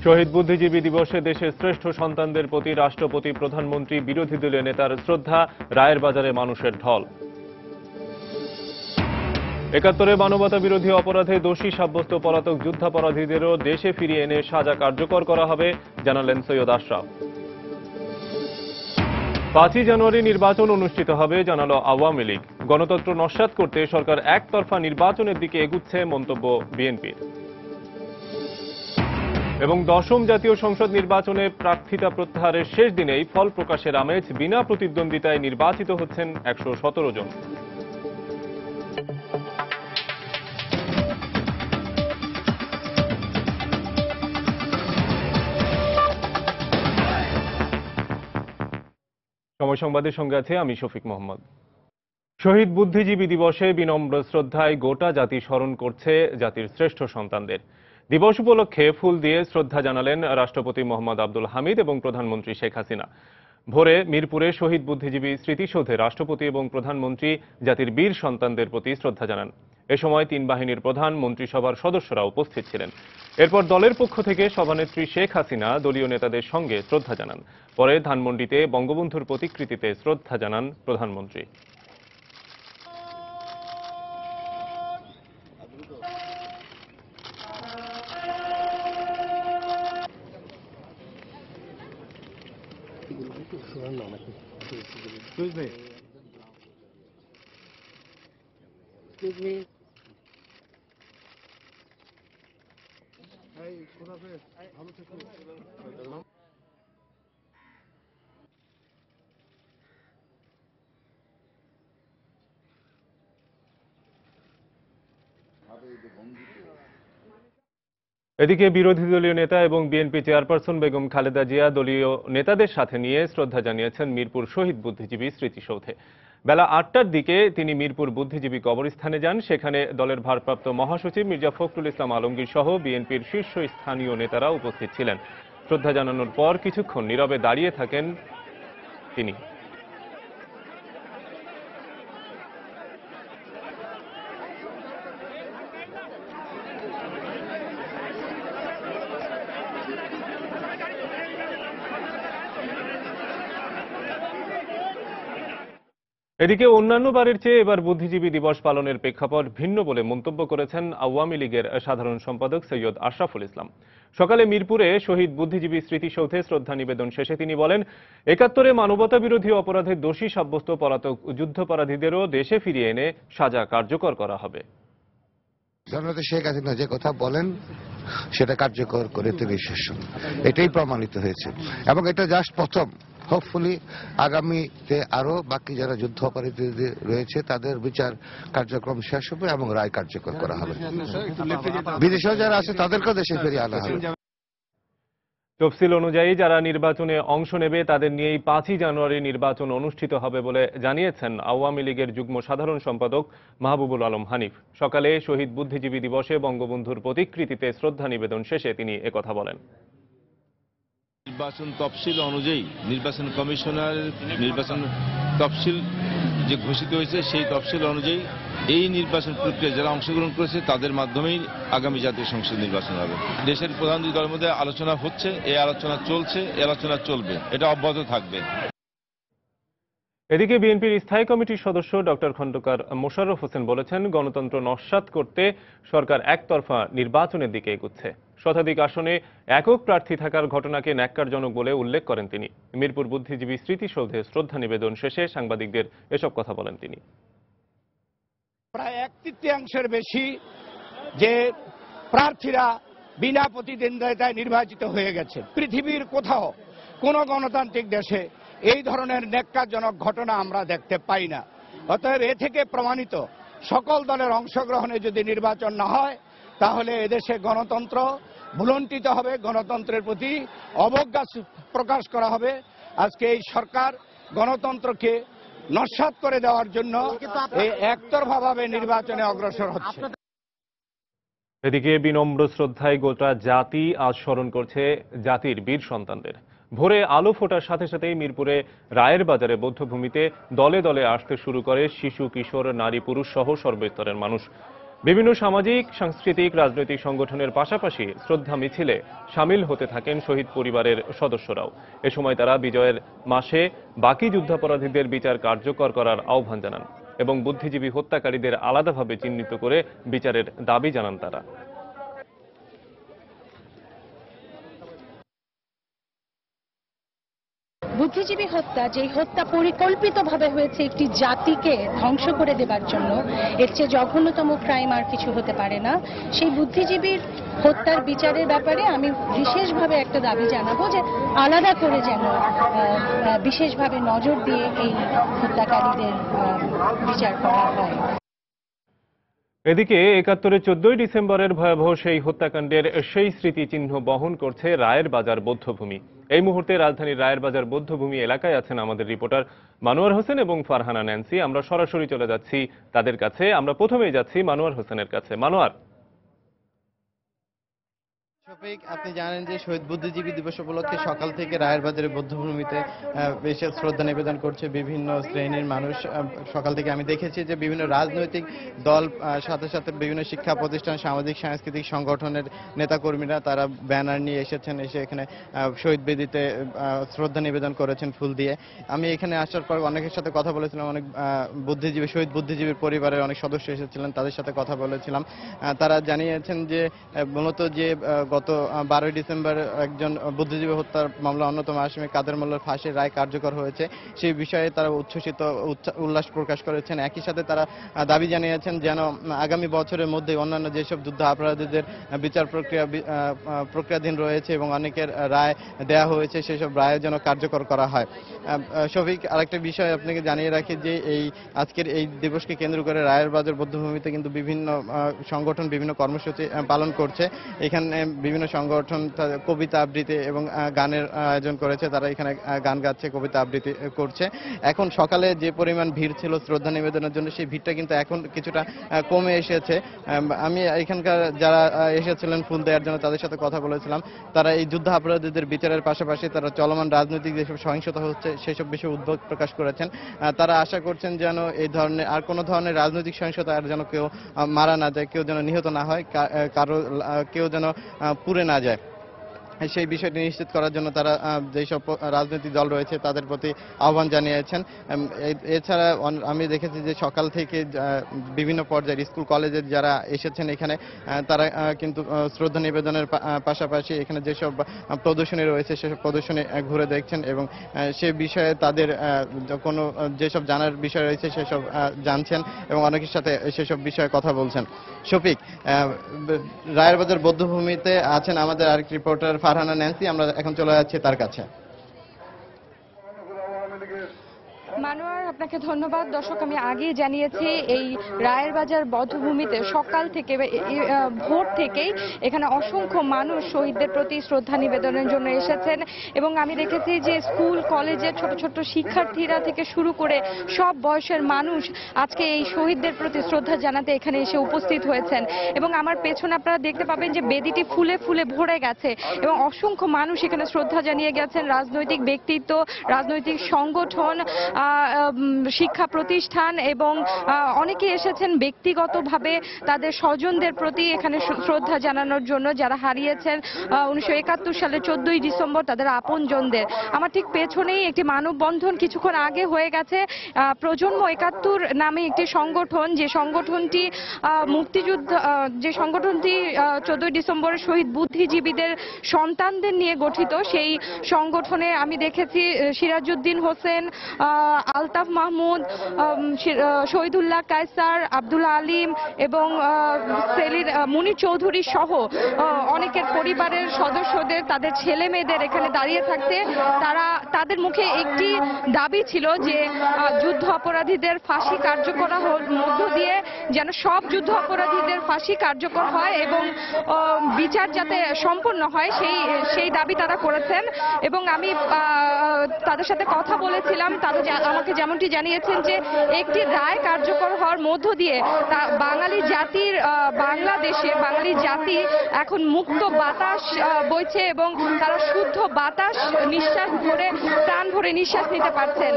শহীদ বুদ্ধিজীবী দিবসে দেশের শ্রেষ্ঠ সন্তানদের প্রতি রাষ্ট্রপতি, প্রধানমন্ত্রী, বিরোধী দলীয় নেতার শ্রদ্ধা, রায়ের বাজারে মানুষের ঢল। ৭১ মানবতা বিরোধী অপরাধে দোষী সাব্যস্ত পলাতক যুদ্ধাপরাধীদেরও দেশে ফিরিয়ে এনে সাজা কার্যকর করা হবে, জানালেন সৈয়দ আশরাফ। ৫ই জানুয়ারি নির্বাচন অনুষ্ঠিত হবে, জানালো আওয়ামী লীগ। গণতন্ত্র নস্যাৎ করতে সরকার একতরফা নির্বাচনের দিকে এগুচ্ছে, মন্তব্য বিএনপির। এবং ১০ম জাতীয় সংসদ নির্বাচনে প্রার্থিতা প্রত্যাহারের শেষ দিনেই ফল প্রকাশের আমেজ। বিনা প্রতিদ্বন্দ্বিতায় নির্বাচিত হচ্ছেন ১১৭ জন। সময় সংবাদের সঙ্গে আছে আমি শফিক মোহাম্মদ। শহীদ বুদ্ধিজীবী দিবসে বিনম্র শ্রদ্ধায় গোটা জাতি স্মরণ করছে জাতির শ্রেষ্ঠ সন্তানদের। দিবস উপলক্ষে ফুল দিয়ে শ্রদ্ধা জানালেন রাষ্ট্রপতি মোহাম্মদ আব্দুল হামিদ এবং প্রধানমন্ত্রী শেখ হাসিনা। ভোরে মিরপুরে শহীদ বুদ্ধিজীবী স্মৃতিসৌধে রাষ্ট্রপতি এবং প্রধানমন্ত্রী জাতির বীর সন্তানদের প্রতি শ্রদ্ধা জানান। এ সময় তিন বাহিনীর প্রধান, মন্ত্রিসভার সদস্যরা উপস্থিত ছিলেন। এরপর দলের পক্ষ থেকে সভানেত্রী শেখ হাসিনা দলীয় নেতাদের সঙ্গে শ্রদ্ধা জানান। পরে ধানমন্ডিতে বঙ্গবন্ধুর প্রতিকৃতিতে শ্রদ্ধা জানান প্রধানমন্ত্রী। এদিকে বিরোধী দলীয় নেতা এবং বিএনপি চেয়ারপারসন বেগম খালেদা জিয়া দলীয় নেতাদের সাথে নিয়ে শ্রদ্ধা জানিয়েছেন মিরপুর শহীদ বুদ্ধিজীবী স্মৃতিসৌধে। বেলা ৮টার দিকে তিনি মিরপুর বুদ্ধিজীবী কবরস্থানে যান। সেখানে দলের ভারপ্রাপ্ত মহাসচিব মির্জা ফখরুল ইসলাম আলমগীর সহ বিএনপির শীর্ষস্থানীয় নেতারা উপস্থিত ছিলেন। শ্রদ্ধা জানানোর পর কিছুক্ষণ নীরবে দাঁড়িয়ে থাকেন তিনি। এদিকে অন্যান্য বারের চেয়ে এবার বুদ্ধিজীবী দিবস পালনের প্রেক্ষাপট ভিন্ন বলে মন্তব্য করেছেন আওয়ামী লীগের সাধারণ সম্পাদক সৈয়দ আশরাফুল ইসলাম। সকালে মিরপুরে শহীদ বুদ্ধিজীবী স্মৃতিসৌধে শ্রদ্ধা নিবেদন শেষে তিনি বলেন, ৭১ মানবতা বিরোধী অপরাধে দোষী সাব্যস্ত পলাতক যুদ্ধাপরাধীদেরও দেশে ফিরিয়ে এনে সাজা কার্যকর করা হবে। জননেতা শেখ হাসিনা যে কথা বলেন সেটা কার্যকর করে তিনি শেষ, এটাই প্রমাণিত হয়েছে। এবং এটা জাস্ট প্রথম। হোপফুলি আগামীতে আরো বাকি যারা যুদ্ধ অপরাধী রয়েছে তাদের বিচার কার্যক্রম শেষ হবে এবং রায় কার্যকর করা হবে। বিদেশেও যারা আছে তাদেরকেও দেশে ফিরিয়ে আনা হবে। তফসিল অনুযায়ী যারা নির্বাচনে অংশ নেবে তাদের নিয়েই ৫ই জানুয়ারি নির্বাচন অনুষ্ঠিত হবে বলে জানিয়েছেন আওয়ামী লীগের যুগ্ম সাধারণ সম্পাদক মাহবুবুল আলম হানিফ। সকালে শহীদ বুদ্ধিজীবী দিবসে বঙ্গবন্ধুর প্রতিকৃতিতে শ্রদ্ধা নিবেদন শেষে তিনি একথা বলেন। নির্বাচন তফসিল অনুযায়ী নির্বাচন কমিশনার নির্বাচন তফসিল যে ঘোষিত হয়েছে সেই তফসিল অনুযায়ী এই নির্বাচন প্রক্রিয়ায় যারা অংশগ্রহণ করেছে তাদের মাধ্যমেই আগামী জাতীয় সংসদ নির্বাচন হবে। দেশের প্রধান দুই দলের মধ্যে আলোচনা হচ্ছে, এই আলোচনা চলছে, এই আলোচনা চলবে, এটা অব্যাহত থাকবে। এদিকে বিএনপির স্থায়ী কমিটির সদস্য ডক্টর খন্দকার মোশাররফ হোসেন বলেছেন, গণতন্ত্র নস্যাৎ করতে সরকার একতরফা নির্বাচনের দিকে এগুচ্ছে। শতাধিক আসনে একক প্রার্থী থাকার ঘটনাকে ন্যাক্কারজনক বলে উল্লেখ করেন তিনি। মিরপুর বুদ্ধিজীবী স্মৃতিসৌধে শ্রদ্ধা নিবেদন শেষে সাংবাদিকদের এসব কথা বলেন তিনি। প্রায় ১/৩ বেশি যে প্রার্থীরা বিনা প্রতিদ্বন্দ্বিতায় নির্বাচিত হয়ে গেছে। পৃথিবীর কোথাও কোন গণতান্ত্রিক দেশে এই ধরনের ন্যাক্কারজনক ঘটনা আমরা দেখতে পাই না। অতএব এ থেকে প্রমাণিত সকল দলের অংশগ্রহণে যদি নির্বাচন না হয় তাহলে এদেশে গণতন্ত্র ভুলণ্ঠিত হবে, গণতন্ত্রের প্রতি অবজ্ঞা প্রকাশ করা হবে। আজকে এই সরকার গণতন্ত্রকে নস্যাৎ করে দেওয়ার জন্য এই একতরফাভাবে নির্বাচনে অগ্রসর হচ্ছে। এদিকে বিনম্র শ্রদ্ধায় গোটা জাতি আজ স্মরণ করছে জাতির বীর সন্তানদের। ভোরে আলো ফোটার সাথে সাথেই মিরপুরে রায়ের বাজারে বৌদ্ধভূমিতে দলে দলে আসতে শুরু করে শিশু, কিশোর, নারী, পুরুষ সহ সর্বস্তরের মানুষ। বিভিন্ন সামাজিক, সাংস্কৃতিক, রাজনৈতিক সংগঠনের পাশাপাশি শ্রদ্ধা মিছিলে সামিল হতে থাকেন শহীদ পরিবারের সদস্যরাও। এ সময় তারা বিজয়ের মাসে বাকি যুদ্ধাপরাধীদের বিচার কার্যকর করার আহ্বান জানান এবং বুদ্ধিজীবী হত্যাকারীদের আলাদাভাবে চিহ্নিত করে বিচারের দাবি জানান তারা। বুদ্ধিজীবী হত্যা, যে হত্যা পরিকল্পিতভাবে হয়েছে একটি জাতিকে ধ্বংস করে দেবার জন্য, এর চেয়ে জঘন্যতম ক্রাইম আর কিছু হতে পারে না। সেই বুদ্ধিজীবীর হত্যার বিচারের ব্যাপারে আমি বিশেষভাবে একটা দাবি জানাবো যে আলাদা করে যেন বিশেষভাবে নজর দিয়ে এই হত্যাকারীদের বিচার করা হয়। এদিকে ৭১-এর ১৪ই ডিসেম্বরের ভয়াবহ সেই হত্যাকাণ্ডের সেই স্মৃতিচিহ্ন বহন করছে রায়ের বাজার বৌদ্ধভূমি। এই মুহূর্তে রাজধানীর রায়ের বাজার বৌদ্ধভূমি এলাকায় আছেন আমাদের রিপোর্টার মানোয়ার হোসেন এবং ফারহানা ন্যান্সি। আমরা সরাসরি চলে যাচ্ছি তাদের কাছে। আমরা প্রথমেই যাচ্ছি মানোয়ার হোসেনের কাছে। মানোয়ার, শফিক, আপনি জানেন যে শহীদ বুদ্ধিজীবী দিবস উপলক্ষে সকাল থেকে রায়ের বাজারে বৌদ্ধভূমিতে এসে শ্রদ্ধা নিবেদন করছে বিভিন্ন শ্রেণীর মানুষ। সকাল থেকে আমি দেখেছি যে বিভিন্ন রাজনৈতিক দল, সাথে সাথে বিভিন্ন শিক্ষা প্রতিষ্ঠান, সামাজিক সাংস্কৃতিক সংগঠনের নেতাকর্মীরা তারা ব্যানার নিয়ে এসেছেন, এসে এখানে শহীদ বেদিতে শ্রদ্ধা নিবেদন করেছেন ফুল দিয়ে। আমি এখানে আসার পর অনেকের সাথে কথা বলেছিলাম, অনেক বুদ্ধিজীবী, শহীদ বুদ্ধিজীবীর পরিবারের অনেক সদস্য এসেছিলেন, তাদের সাথে কথা বলেছিলাম। তারা জানিয়েছেন যে মূলত যে গত 12ই ডিসেম্বর একজন বুদ্ধিজীবী হত্যার মামলা অন্যতম আসামি কাদের মোল্লার ফাঁসির রায় কার্যকর হয়েছে, সেই বিষয়ে তারা উচ্ছ্বসিত উল্লাস প্রকাশ করেছেন। একই সাথে তারা দাবি জানিয়েছেন যেন আগামী বছরের মধ্যে অন্যান্য যেসব যুদ্ধ অপরাধীদের বিচার প্রক্রিয়াধীন রয়েছে এবং অনেকের রায় দেয়া হয়েছে, সেসব রায় যেন কার্যকর করা হয়। শফিক, আরেকটা বিষয় আপনাকে জানিয়ে রাখি যে এই আজকের এই দিবসকে কেন্দ্র করে রায়ের বাজার বৌদ্ধভূমিতে কিন্তু বিভিন্ন সংগঠন বিভিন্ন কর্মসূচি পালন করছে। এখানে বিভিন্ন সংগঠন কবিতা আবৃত্তি এবং গানের আয়োজন করেছে, তারা এখানে গান গাচ্ছে, কবিতা আবৃত্তি করছে। এখন সকালে যে পরিমাণ ভিড় ছিল শ্রদ্ধা নিবেদনের জন্য, সেই ভিড়টা কিন্তু এখন কিছুটা কমে এসেছে। আমি এখানকার যারা এসেছিলেন ফুল দেওয়ার জন্য তাদের সাথে কথা বলেছিলাম। তারা এই যুদ্ধ অপরাধীদের বিচারের পাশাপাশি তারা চলমান রাজনৈতিক যেসব সহিংসতা হচ্ছে সেসব বিষয়ে উদ্বেগ প্রকাশ করেছেন। তারা আশা করছেন যেন এই ধরনের আর কোনো ধরনের রাজনৈতিক সহিংসতা আর যেন কেউ মারা না যায়, কেউ যেন নিহত না হয়, কেউ যেন পুড়ে না যায়, সেই বিষয়টি নিশ্চিত করার জন্য তারা যেসব রাজনৈতিক দল রয়েছে তাদের প্রতি আহ্বান জানিয়েছেন। এছাড়া আমি দেখেছি যে সকাল থেকে বিভিন্ন পর্যায়ের স্কুল কলেজের যারা এসেছেন এখানে, তারা কিন্তু শ্রদ্ধা নিবেদনের পাশাপাশি এখানে যেসব প্রদর্শনী রয়েছে সেসব প্রদর্শনী ঘুরে দেখছেন এবং সে বিষয়ে তাদের কোনো যেসব জানার বিষয় রয়েছে সেসব জানছেন এবং অনেকের সাথে সেসব বিষয়ে কথা বলছেন। শফিক, রায়ের বাজার বৌদ্ধভূমিতে আছেন আমাদের আরেক রিপোর্টার ফারহানা ন্যান্সি, আমরা এখন চলে যাচ্ছি তার কাছে। মানোয়ার, আপনাকে ধন্যবাদ। দর্শক, আমি আগেই জানিয়েছি এই রায়ের বাজার বধ্যভূমিতে সকাল থেকে ভোর থেকেই এখানে অসংখ্য মানুষ শহীদদের প্রতি শ্রদ্ধা নিবেদনের জন্য এসেছেন এবং আমি দেখেছি যে স্কুল কলেজের ছোট ছোট শিক্ষার্থীরা থেকে শুরু করে সব বয়সের মানুষ আজকে এই শহীদদের প্রতি শ্রদ্ধা জানাতে এখানে এসে উপস্থিত হয়েছেন এবং আমার পেছনে আপনারা দেখতে পাবেন যে বেদিটি ফুলে ফুলে ভরে গেছে এবং অসংখ্য মানুষ এখানে শ্রদ্ধা জানিয়ে গেছেন। রাজনৈতিক ব্যক্তিত্ব, রাজনৈতিক সংগঠন, শিক্ষা প্রতিষ্ঠান এবং অনেকে এসেছেন ব্যক্তিগতভাবে তাদের স্বজনদের প্রতি এখানে শ্রদ্ধা জানানোর জন্য, যারা হারিয়েছেন 1971 সালে 14ই ডিসেম্বর তাদের আপনজনদের। আমার ঠিক পেছনেই একটি মানববন্ধন কিছুক্ষণ আগে হয়ে গেছে। প্রজন্ম 71 নামে একটি সংগঠন, যে সংগঠনটি মুক্তিযুদ্ধ, যে সংগঠনটি 14ই ডিসেম্বরের শহীদ বুদ্ধিজীবীদের সন্তানদের নিয়ে গঠিত, সেই সংগঠনে আমি দেখেছি সিরাজউদ্দিন হোসেন, আলতাফ মাহমুদ, শহীদুল্লাহ কায়সার, আব্দুল আলিম এবং মুনির চৌধুরী সহ অনেকের পরিবারের সদস্যদের, তাদের ছেলে মেয়েদের এখানে দাঁড়িয়ে থাকতে তাদের মুখে একটি দাবি ছিল যে যুদ্ধ অপরাধীদের ফাঁসি কার্যকর মধ্য দিয়ে যেন সব যুদ্ধ অপরাধীদের ফাঁসি কার্যকর হয় এবং বিচার যাতে সম্পন্ন হয়, সেই দাবি তারা করেছেন এবং আমি তাদের সাথে কথা বলেছিলাম। তারা আমাকে যেমনটি জানিয়েছেন যে একটি রায় কার্যকর হওয়ার মধ্য দিয়ে বাঙালি জাতির, বাংলাদেশে বাঙালি জাতি এখন মুক্ত বাতাস বইছে এবং তারা শুদ্ধ বাতাস নিঃশ্বাস ভরে, প্রাণ ভরে নিঃশ্বাস নিতে পারছেন।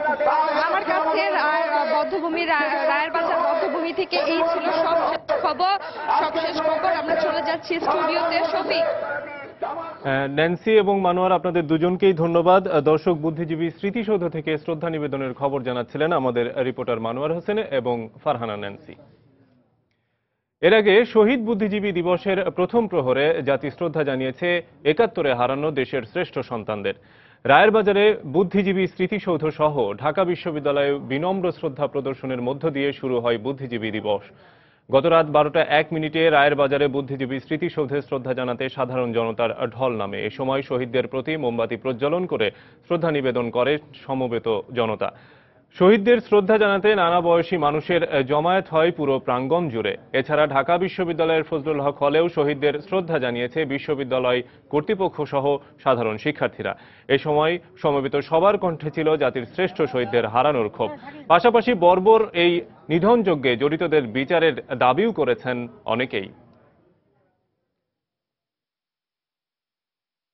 আমার কাছে রায়ের বাজার বধ্যভূমি থেকে এই ছিল সবশেষ খবর। আমরা চলে যাচ্ছি স্টুডিওতে। শফিক, ন্যান্সি এবং মানোয়ার, আপনাদের দুজনকেই ধন্যবাদ। দর্শক, বুদ্ধিজীবী স্মৃতিসৌধ থেকে শ্রদ্ধা নিবেদনের খবর জানাচ্ছিলেন আমাদের রিপোর্টার মানোয়ার হোসেন এবং ফারহানা ন্যান্সি। এর আগে শহীদ বুদ্ধিজীবী দিবসের প্রথম প্রহরে জাতি শ্রদ্ধা জানিয়েছে ৭১-এ হারানো দেশের শ্রেষ্ঠ সন্তানদের। রায়ের বাজারে বুদ্ধিজীবী স্মৃতিসৌধ সহ ঢাকা বিশ্ববিদ্যালয়ে বিনম্র শ্রদ্ধা প্রদর্শনের মধ্য দিয়ে শুরু হয় বুদ্ধিজীবী দিবস। গত রাত ১২টা ১ মিনিটে রায়ের বাজারে বুদ্ধিজীবী স্মৃতিসৌধে শ্রদ্ধা জানাতে সাধারণ জনতার ঢল নামে। এ সময় শহীদদের প্রতি মোমবাতি প্রজ্বলন করে শ্রদ্ধা নিবেদন করে সমবেত জনতা। শহীদদের শ্রদ্ধা জানাতে নানা বয়সী মানুষের জমায়েত হয় পুরো প্রাঙ্গণ জুড়ে। এছাড়া ঢাকা বিশ্ববিদ্যালয়ের ফজলুল হক হলেও শহীদদের শ্রদ্ধা জানিয়েছে বিশ্ববিদ্যালয় কর্তৃপক্ষ সহ সাধারণ শিক্ষার্থীরা। এ সময় সমবেত সবার কণ্ঠে ছিল জাতির শ্রেষ্ঠ শহীদদের হারানোর ক্ষোভ। পাশাপাশি বর্বর এই নিধনযজ্ঞে জড়িতদের বিচারের দাবিও করেছেন অনেকেই।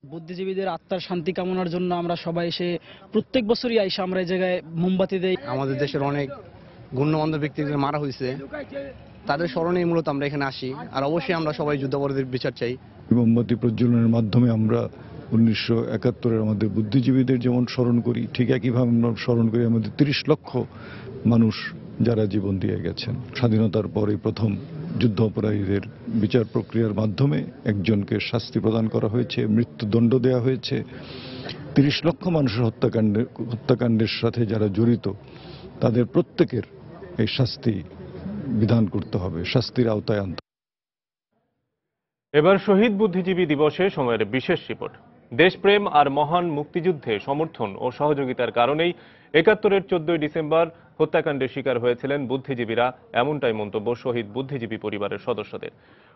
বুদ্ধিজীবীদের আত্মার শান্তি কামনার জন্য আমরা সবাই এসে প্রত্যেক বছরই আইসা আমরা এই জায়গায় মোমবাতি দেই। আমাদের দেশের অনেক গণ্যমান্য ব্যক্তিদের মারা হয়েছে, তাদের স্মরণে মূলত আমরা এখানে আসি। আর অবশ্যই আমরা সবাই যুদ্ধাপরাধীদের বিচার চাই। মোমবাতি প্রজ্বলনের মাধ্যমে আমরা ১৯৭১-এর আমাদের বুদ্ধিজীবীদের যেমন স্মরণ করি, ঠিক একইভাবে আমরা স্মরণ করি আমাদের ৩০ লক্ষ মানুষ যারা জীবন দিয়ে গেছেন। স্বাধীনতার পরে প্রথম যুদ্ধ অপরাধীদের বিচার প্রক্রিয়ার মাধ্যমে একজনকে শাস্তি প্রদান করা হয়েছে, মৃত্যুদণ্ড দেওয়া হয়েছে। ৩০ লক্ষ মানুষের হত্যাকাণ্ডের সাথে যারা জড়িত তাদের প্রত্যেকের এই শাস্তি বিধান করতে হবে, শাস্তির আওতায় আনতে। এবার শহীদ বুদ্ধিজীবী দিবসে সময়ের বিশেষ রিপোর্ট। দেশপ্রেম আর মহান মুক্তিযুদ্ধে সমর্থন ও সহযোগিতার কারণেই ৭১-এর ১৪ই ডিসেম্বর হত্যাকাণ্ডের শিকার হয়েছিলেন বুদ্ধিজীবীরা, এমনটাই মন্তব্য শহীদ বুদ্ধিজীবী পরিবারের সদস্যদের।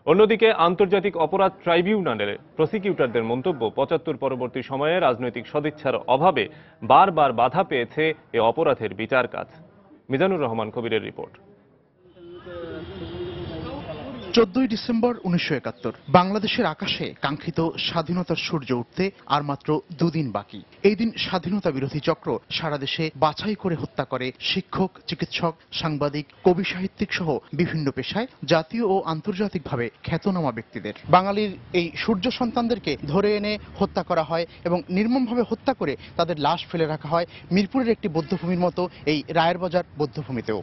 অন্যদিকে আন্তর্জাতিক অপরাধ ট্রাইব্যুনালের প্রসিকিউটরদের মন্তব্য, ৭৫ পরবর্তী সময়ে রাজনৈতিক সদিচ্ছার অভাবে বারবার বাধা পেয়েছে এ অপরাধের বিচার কাজ। মিজানুর রহমান কবিরের রিপোর্ট। ১৪ই ডিসেম্বর ১৯৭১ বাংলাদেশের আকাশে কাঙ্ক্ষিত স্বাধীনতার সূর্য উঠতে আর মাত্র দুদিন বাকি। এই দিন স্বাধীনতা বিরোধী চক্র সারা দেশে বাছাই করে হত্যা করে শিক্ষক, চিকিৎসক, সাংবাদিক, কবি, সাহিত্যিক সহ বিভিন্ন পেশায় জাতীয় ও আন্তর্জাতিকভাবে খ্যাতনামা ব্যক্তিদের। বাঙালির এই সূর্য সন্তানদেরকে ধরে এনে হত্যা করা হয় এবং নির্মমভাবে হত্যা করে তাদের লাশ ফেলে রাখা হয় মিরপুরের একটি বধ্যভূমির মতো এই রায়ের বাজার বধ্যভূমিতেও।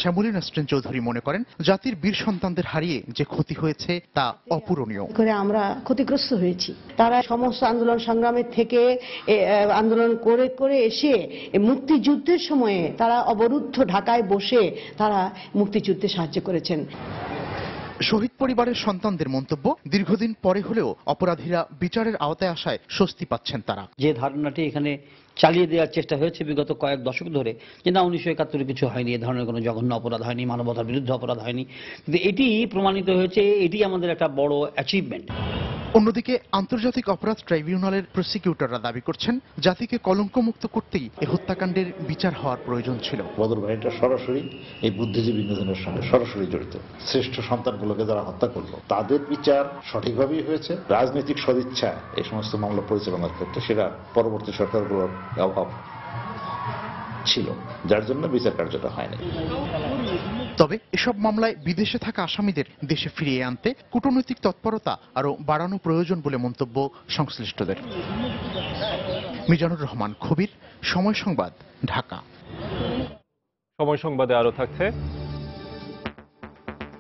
শ্যামলী নাসরিন চৌধুরী মনে করেন, জাতির বীর সন্তানদের হারিয়ে যে ক্ষতি হয়েছে তা অপূরণীয়। করে আমরা ক্ষতিগ্রস্ত হয়েছি। তারা সমস্ত আন্দোলন সংগ্রামের থেকে আন্দোলন করে করে এসে মুক্তিযুদ্ধের সময়ে তারা অবরুদ্ধ ঢাকায় বসে তারা মুক্তিযুদ্ধে সাহায্য করেছেন। শহীদ পরিবারের সন্তানদের মন্তব্য, দীর্ঘদিন পরে হলেও অপরাধীরা বিচারের আওতায় আসায় স্বস্তি পাচ্ছেন তারা। যে ধারণাটি এখানে চালিয়ে দেওয়ার চেষ্টা হয়েছে বিগত কয়েক দশক ধরে, যে না ১৯৭১ কিছু হয়নি, এ ধরনের কোনো জঘন্য অপরাধ হয়নি, মানবতার বিরুদ্ধে অপরাধ হয়নি, কিন্তু এটি প্রমাণিত হয়েছে, এটি আমাদের একটা বড় অ্যাচিভমেন্ট। অন্যদিকে আন্তর্জাতিক অপরাধ ট্রাইব্যুনালের প্রসিকিউটররা দাবি করছেন, জাতিকে কলঙ্কমুক্ত করতেই এই হত্যাকাণ্ডের বিচার হওয়ার প্রয়োজন ছিল। বদর বাহিনীটা সরাসরি এই বুদ্ধিজীবী নিধনের সঙ্গে সরাসরি জড়িত। শ্রেষ্ঠ সন্তানগুলোকে যারা হত্যা করলো তাদের বিচার সঠিকভাবেই হয়েছে। রাজনৈতিক সদিচ্ছা এই সমস্ত মামলা পরিচালনার ক্ষেত্রে সেটা পরবর্তী সরকারগুলোর অভাব ছিল, যার জন্য বিচার কার্যটা হয়নি। তবে এসব মামলায় বিদেশে থাকা আসামিদের দেশে ফিরিয়ে আনতে কূটনৈতিক তৎপরতা আরও বাড়ানো প্রয়োজন বলে মন্তব্য সংশ্লিষ্টদের। মিজানুর রহমান খবির, সময় সংবাদ, ঢাকা। সময় সংবাদে আরো থাকছে,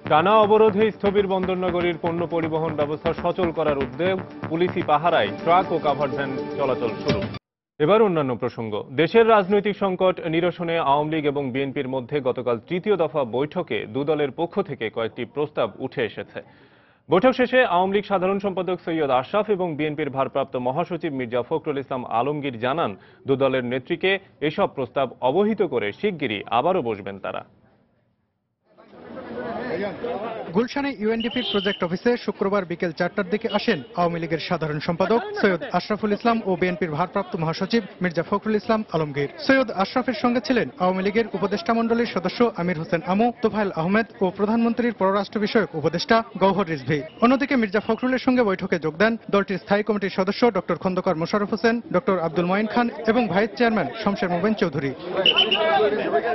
টানা অবরোধে স্থবির বন্দরনগরীর পণ্য পরিবহন ব্যবস্থা সচল করার উদ্যোগ, পুলিশি পাহারায় ট্রাক ও কাভার্ড ভ্যান চলাচল শুরু। এবার অন্যান্য প্রসঙ্গ। দেশের রাজনৈতিক সংকট নিরসনে আওয়ামী লীগ এবং বিএনপির মধ্যে গতকাল তৃতীয় দফা বৈঠকে দুদলের পক্ষ থেকে কয়েকটি প্রস্তাব উঠে এসেছে। বৈঠক শেষে আওয়ামী লীগ সাধারণ সম্পাদক সৈয়দ আশরাফ এবং বিএনপির ভারপ্রাপ্ত মহাসচিব মির্জা ফখরুল ইসলাম আলমগীর জানান, দুদলের নেত্রীকে এসব প্রস্তাব অবহিত করে শিগগিরই আবারও বসবেন তারা। গুলশানে ইউএনডিপির প্রজেক্ট অফিসে শুক্রবার বিকেল 4টার দিকে আসেন আওয়ামী লীগের সাধারণ সম্পাদক সৈয়দ আশরাফুল ইসলাম ও বিএনপির ভারপ্রাপ্ত মহাসচিব মির্জা ফখরুল ইসলাম আলমগীর। সৈয়দ আশরাফের সঙ্গে ছিলেন আওয়ামী লীগের উপদেষ্টা মণ্ডলীর সদস্য আমির হোসেন আমু, তোফায়েল আহমেদ ও প্রধানমন্ত্রীর পররাষ্ট্র বিষয়ক উপদেষ্টা গওহর রিজভী। অন্যদিকে মির্জা ফখরুলের সঙ্গে বৈঠকে যোগ দেন দলটির স্থায়ী কমিটির সদস্য ডক্টর খন্দকার মোশাররফ হোসেন, ডক্টর আব্দুল মঈন খান এবং ভাইস চেয়ারম্যান শমশের মোবিন চৌধুরী।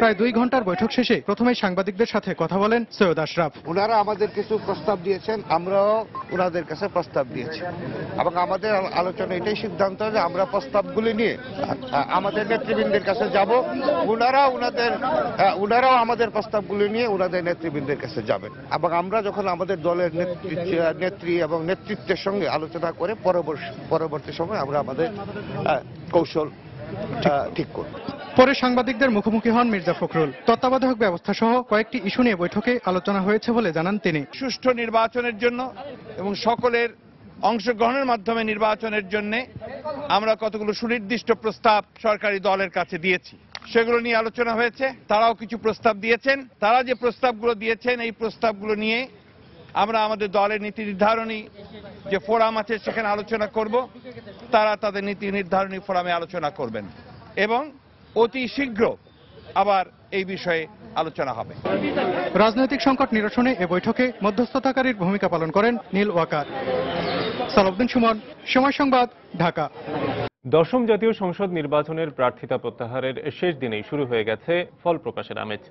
প্রায় 2 ঘন্টার বৈঠক শেষে প্রথমেই সাংবাদিকদের সাথে কথা বলেন সৈয়দ আশরাফ। ওনারা আমাদের কিছু প্রস্তাব দিয়েছেন, আমরাও ওনাদের কাছে প্রস্তাব দিয়েছি এবং আমাদের আলোচনা এটাই সিদ্ধান্ত যে আমরা প্রস্তাবগুলি নিয়ে আমাদের নেতৃবৃন্দের কাছে যাব, ওনারাও আমাদের প্রস্তাবগুলি নিয়ে ওনাদের নেতৃবৃন্দের কাছে যাবেন এবং আমরা যখন আমাদের দলের নেত্রী এবং নেতৃত্বের সঙ্গে আলোচনা করে পরবর্তী সময় আমরা আমাদের কৌশল ঠিক করব। পরে সাংবাদিকদের মুখোমুখি হন মির্জা ফখরুল। তত্ত্বাবধায়ক ব্যবস্থা সহ কয়েকটি ইস্যু নিয়ে বৈঠকে আলোচনা হয়েছে বলে জানান তিনি। সুষ্ঠু নির্বাচনের জন্য এবং সকলের অংশগ্রহণের মাধ্যমে নির্বাচনের জন্য আমরা কতগুলো সুনির্দিষ্ট প্রস্তাব সরকারি দলের কাছে দিয়েছি, সেগুলো নিয়ে আলোচনা হয়েছে। তারাও কিছু প্রস্তাব দিয়েছেন। তারা যে প্রস্তাবগুলো দিয়েছেন এই প্রস্তাবগুলো নিয়ে আমরা আমাদের দলের নীতি নির্ধারণী যে ফোরাম আছে সেখানে আলোচনা করব। তারা তাদের নীতি নির্ধারণী ফোরামে আলোচনা করবেন এবং অতি শীঘ্র আবার এই বিষয়ে আলোচনা হবে। রাজনৈতিক সংকট নিরসনে এ বৈঠকে মধ্যস্থতাকারীর ভূমিকা পালন করেন নীল ওয়াকার। সালাউদ্দিন সুমন, সময় সংবাদ, ঢাকা। 10ম জাতীয় সংসদ নির্বাচনের প্রার্থিতা প্রত্যাহারের শেষ দিনেই শুরু হয়ে গেছে ফল প্রকাশের আমেজ।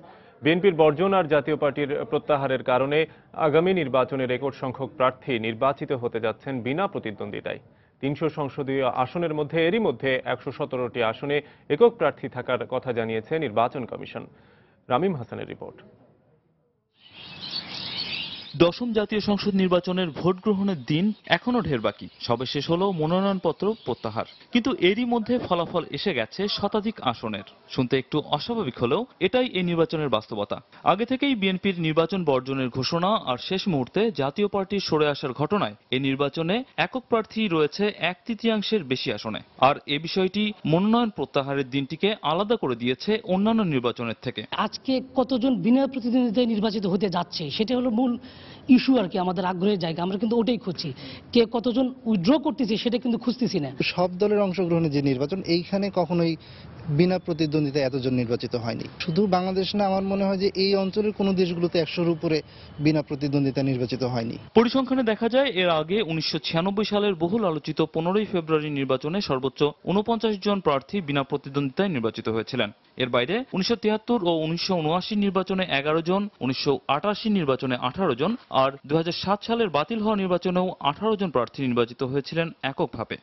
বিএনপির বর্জন আর জাতীয় পার্টির প্রত্যাহারের কারণে আগামী নির্বাচনে রেকর্ড সংখ্যক প্রার্থী নির্বাচিত হতে যাচ্ছেন বিনা প্রতিদ্বন্দ্বিতায়। 300 সংসদীয় আসনের মধ্যে এরই মধ্যে 117টি আসনে একক প্রার্থী থাকার কথা জানিয়েছে নির্বাচন কমিশন। রামিম হাসানের রিপোর্ট। 10ম জাতীয় সংসদ নির্বাচনের ভোট গ্রহণের দিন এখনো ঢের বাকি। সবে শেষ হলো মনোনয়নপত্র প্রত্যাহার, কিন্তু এরই মধ্যে ফলাফল এসে গেছে শতাধিক আসনের। শুনতে একটু অস্বাভাবিক হলেও এটাই এই নির্বাচনের বাস্তবতা। আগে থেকেই বিএনপির নির্বাচন বর্জনের ঘোষণা আর শেষ মুহূর্তে জাতীয় পার্টির সরে আসার ঘটনায় এই নির্বাচনে একক প্রার্থী রয়েছে 1/3 বেশি আসনে। আর এ বিষয়টি মনোনয়ন প্রত্যাহারের দিনটিকে আলাদা করে দিয়েছে অন্যান্য নির্বাচনের থেকে। আজকে কতজন বিনা প্রতিদ্বন্দ্বিতায় নির্বাচিত হতে যাচ্ছে সেটা হলো মূল ইস্যু আর কি, আমাদের আগ্রহের জায়গা। আমরা কিন্তু ওটাই খুঁজছি, কে কতজন উইথড্র করতেছে সেটা কিন্তু খুঁজতেছি না। সব দলের অংশগ্রহণের যে নির্বাচন, এইখানে কখনোই বিনা প্রতিদ্বন্দ্বিতায় এতজন নির্বাচিত হয়নি। শুধু বাংলাদেশ না, আমার মনে হয় যে এই অঞ্চলের কোনো দেশগুলোতে 100-র উপরে বিনা প্রতিদ্বন্দ্বিতা নির্বাচিত হয়নি। পরিসংখ্যানে দেখা যায় এর আগে 1996 সালের বহুল আলোচিত 15ই ফেব্রুয়ারি নির্বাচনে সর্বোচ্চ 49 জন প্রার্থী বিনা প্রতিদ্বন্দ্বিতায় নির্বাচিত হয়েছিলেন। এর বাইরে 1973 ও 1979 নির্বাচনে 11 জন, 1988 নির্বাচনে 18 জন আর 2007 সালের বাতিল হওয়া নির্বাচনেও 18 জন প্রার্থী নির্বাচিত হয়েছিলেন এককভাবে।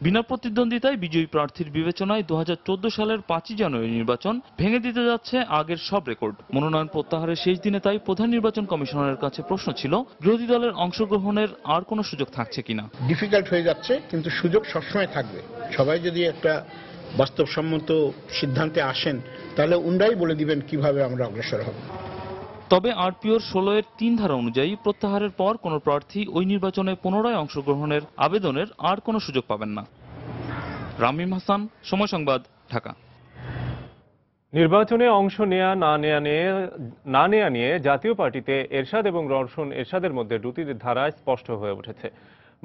বিনা প্রতিদ্বন্দ্বিতায় বিজয়ী প্রার্থীর বিবেচনায় 2014 সালের 5ই জানুয়ারি নির্বাচন ভেঙে দিতে যাচ্ছে আগের সব রেকর্ড। মনোনয়ন প্রত্যাহারের শেষ দিনে তাই প্রধান নির্বাচন কমিশনারের কাছে প্রশ্ন ছিল, বিরোধী দলের অংশগ্রহণের আর কোনো সুযোগ থাকছে কিনা। ডিফিকাল্ট হয়ে যাচ্ছে, কিন্তু সুযোগ সবসময় থাকবে। সবাই যদি একটা বাস্তবসম্মত সিদ্ধান্তে আসেন তাহলে উন্ডাই বলে দিবেন কিভাবে আমরা অগ্রসর হব। তবে আরপিওর 16-এর 3 ধারা অনুযায়ী প্রত্যাহারের পর কোনো প্রার্থী ওই নির্বাচনে পুনরায় অংশগ্রহণের আবেদনের আর কোনো সুযোগ পাবেন না। রামিম হাসান, সময় সংবাদ, ঢাকা। নির্বাচনে অংশ নেয়া না নেয়া নিয়ে জাতীয় পার্টিতে এরশাদ এবং রওশন এরশাদের মধ্যে দুটি ধারা স্পষ্ট হয়ে উঠেছে।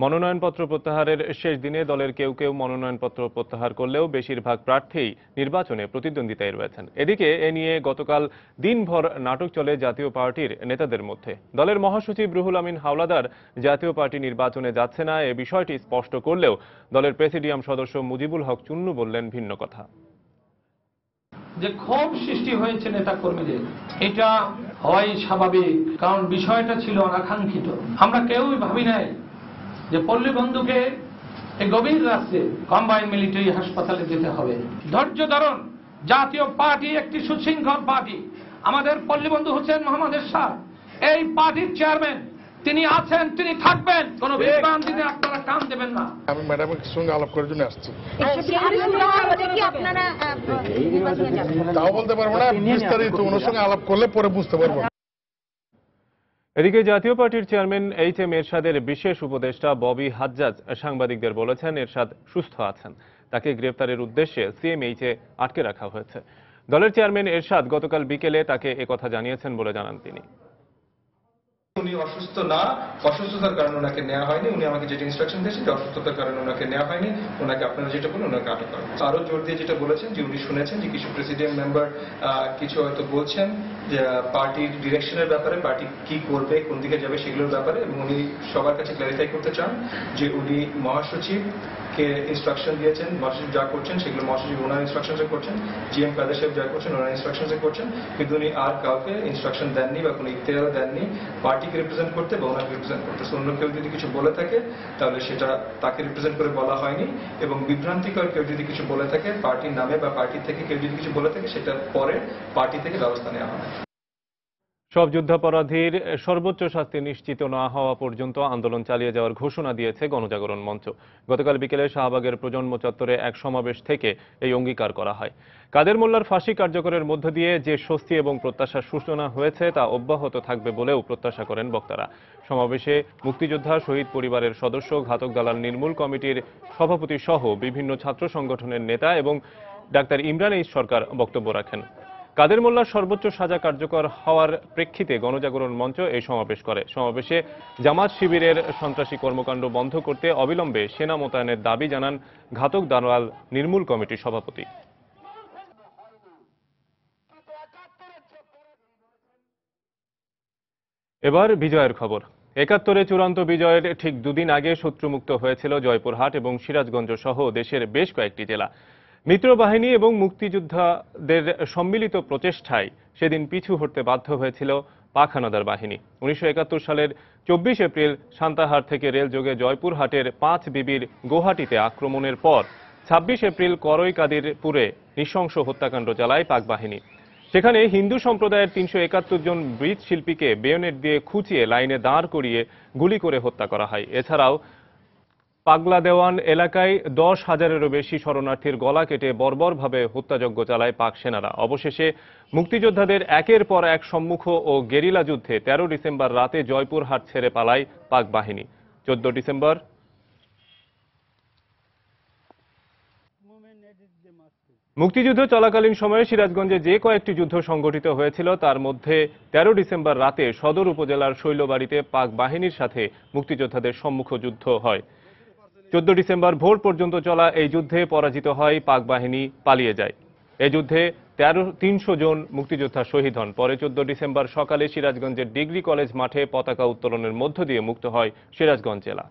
মনোনয়নপত্র প্রত্যাহারের শেষ দিনে দলের কেউ কেউ মনোনয়নপত্র প্রত্যাহার করলেও বেশিরভাগ প্রার্থীই নির্বাচনে প্রতিদ্বন্দ্বিতায় রয়েছেন। এদিকে এ নিয়ে গতকাল দিনভর নাটক চলে জাতীয় পার্টির নেতাদের মধ্যে। দলের মহাসচিব রুহুল আমিন হাওলাদার জাতীয় পার্টি নির্বাচনে যাচ্ছে না এ বিষয়টি স্পষ্ট করলেও দলের প্রেসিডিয়াম সদস্য মুজিবুল হক চুন্নু বললেন ভিন্ন কথা। যে ক্ষোভ সৃষ্টি হয়েছে নেতা কর্মীদের, এটা হওয়াই স্বাভাবিক, কারণ বিষয়টা ছিল অনাকাঙ্ক্ষিত। আমরা কেউই ভাবি নাই যে পল্লীবন্ধুকে এই গভীর রাত্রে কম্বাইন্ড মিলিটারি হাসপাতালে যেতে হবে। ধৈর্য ধারণ, জাতীয় পার্টি একটি সুশৃঙ্খল পার্টি। আমাদের পল্লীবন্ধু হোসেন মোহাম্মদ এরশাদ এই পার্টির চেয়ারম্যান, তিনি আছেন, তিনি থাকবেন। কোন বিভ্রান্তিতে আপনারা কান দেবেন না। আমি ম্যাডামের সঙ্গে আলাপ করার জন্য আসছি, তাও বলতে পারবো না, বিস্তারিত ওনার সঙ্গে আলাপ করলে পরে বুঝতে পারবো। এদিকে জাতীয় পার্টির চেয়ারম্যান এইচ.এম. এরশাদের বিশেষ উপদেষ্টা ববি হাজ্জাজ সাংবাদিকদের বলেছেন এরশাদ সুস্থ আছেন, তাকে গ্রেফতারের উদ্দেশ্যে সিএমএইচে আটকে রাখা হয়েছে। দলের চেয়ারম্যান এরশাদ গতকাল বিকেলে তাকে একথা জানিয়েছেন বলে জানান তিনি। উনি অসুস্থ না, অসুস্থতার কারণে ওনাকে নেওয়া হয়নি। উনি আমাকে যেটা ইনস্ট্রাকশন দিয়েছেন যে অসুস্থতার কারণে ওনাকে নেওয়া হয়নি, ওনাকে আপনারা যেটা বলেন ওনাকে আটক করেন। আরো জোর দিয়ে যেটা বলেছেন যে উনি শুনেছেন যে কিছু প্রেসিডেন্ট মেম্বার কিছু হয়তো বলছেন যে পার্টির ডিরেকশনের ব্যাপারে, পার্টি কি করবে, কোন দিকে যাবে সেগুলোর ব্যাপারে, এবং উনি সবার কাছে ক্লারিফাই করতে চান যে উনি মহাসচিবকে ইনস্ট্রাকশন দিয়েছেন, মহাসচিব যা করছেন সেগুলো মহাসচিব ওনার ইনস্ট্রাকশনসে করছেন, জিএম কাদের সাহেব যা করছেন ওনার ইনস্ট্রাকশনসে করছেন, কিন্তু উনি আর কাউকে ইনস্ট্রাকশন দেননি বা কোনো ইখতিয়ারও দেননি পার্টিকে রিপ্রেজেন্ট করতে বা ওনাকে রিপ্রেজেন্ট করতে। অন্য কেউ যদি কিছু বলে থাকে তাহলে সেটা তাকে রিপ্রেজেন্ট করে বলা হয়নি, এবং বিভ্রান্তিকর কেউ যদি কিছু বলে থাকে পার্টির নামে বা পার্টি থেকে কেউ যদি কিছু বলে থাকে সেটা পরে পার্টি থেকে ব্যবস্থা নেওয়া হয়। সব যুদ্ধাপরাধীর সর্বোচ্চ শাস্তি নিশ্চিত না হওয়া পর্যন্ত আন্দোলন চালিয়ে যাওয়ার ঘোষণা দিয়েছে গণজাগরণ মঞ্চ। গতকাল বিকেলে শাহবাগের প্রজন্ম চত্বরে এক সমাবেশ থেকে এই অঙ্গীকার করা হয়। কাদের মোল্লার ফাঁসি কার্যকরের মধ্য দিয়ে যে স্বস্তি এবং প্রত্যাশার সূচনা হয়েছে তা অব্যাহত থাকবে বলেও প্রত্যাশা করেন বক্তারা। সমাবেশে মুক্তিযোদ্ধা, শহীদ পরিবারের সদস্য, ঘাতক দালাল নির্মূল কমিটির সভাপতি সহ বিভিন্ন ছাত্র সংগঠনের নেতা এবং ডাক্তার ইমরান এইচ সরকার বক্তব্য রাখেন। কাদের মোল্লার সর্বোচ্চ সাজা কার্যকর হওয়ার প্রেক্ষিতে গণজাগরণ মঞ্চ এই সমাবেশ করে। সমাবেশে জামাত শিবিরের সন্ত্রাসী কর্মকাণ্ড বন্ধ করতে অবিলম্বে সেনা মোতায়েনের দাবি জানান ঘাতক দালাল নির্মূল কমিটির সভাপতি। এবার বিজয়ের খবর। ৭১-এ চূড়ান্ত বিজয়ের ঠিক দুদিন আগে শত্রুমুক্ত হয়েছিল জয়পুরহাট এবং সিরাজগঞ্জ সহ দেশের বেশ কয়েকটি জেলা। মিত্রবাহিনী এবং মুক্তিযোদ্ধাদের সম্মিলিত প্রচেষ্টায় সেদিন পিছু হটতে বাধ্য হয়েছিল পাক হানাদার বাহিনী। ১৯৭১ সালের ২৪ এপ্রিল সান্তাহার থেকে রেলযোগে জয়পুরহাটের ৫ বিবির গৌহাটিতে আক্রমণের পর ২৬ এপ্রিল করই কাদিরপুরে নৃশংস হত্যাকাণ্ড চালায় পাক বাহিনী। সেখানে হিন্দু সম্প্রদায়ের ৩৭১ জন মৃৎশিল্পীকে বেয়নেট দিয়ে খুঁচিয়ে লাইনে দাঁড় করিয়ে গুলি করে হত্যা করা হয়। এছাড়াও পাগলা দেওয়ান এলাকায় ১০,০০০-এরও বেশি শরণার্থীর গলা কেটে বর্বরভাবে হত্যাযজ্ঞ চালায় পাক সেনারা। অবশেষে মুক্তিযোদ্ধাদের একের পর এক সম্মুখ ও গেরিলা যুদ্ধে ১৩ ডিসেম্বর রাতে জয়পুরহাট ছেড়ে পালায় পাক বাহিনী। ১৪ ডিসেম্বর মুক্তিযুদ্ধ চলাকালীন সময়ে সিরাজগঞ্জে যে কয়েকটি যুদ্ধ সংগঠিত হয়েছিল তার মধ্যে ১৩ ডিসেম্বর রাতে সদর উপজেলার শৈলবাড়িতে পাক বাহিনীর সাথে মুক্তিযোদ্ধাদের সম্মুখ যুদ্ধ হয়। ১৪ ডিসেম্বর ভোর পর্যন্ত চলা এই যুদ্ধে পরাজিত হয় পাক বাহিনী, পালিয়ে যায়। এই যুদ্ধে ৩০০ জন মুক্তিযোদ্ধা শহীদ হন। পরে ১৪ ডিসেম্বর সকালে সিরাজগঞ্জের ডিগ্রি কলেজ মাঠে পতাকা উত্তোলনের মধ্য দিয়ে মুক্ত হয় সিরাজগঞ্জ জেলা।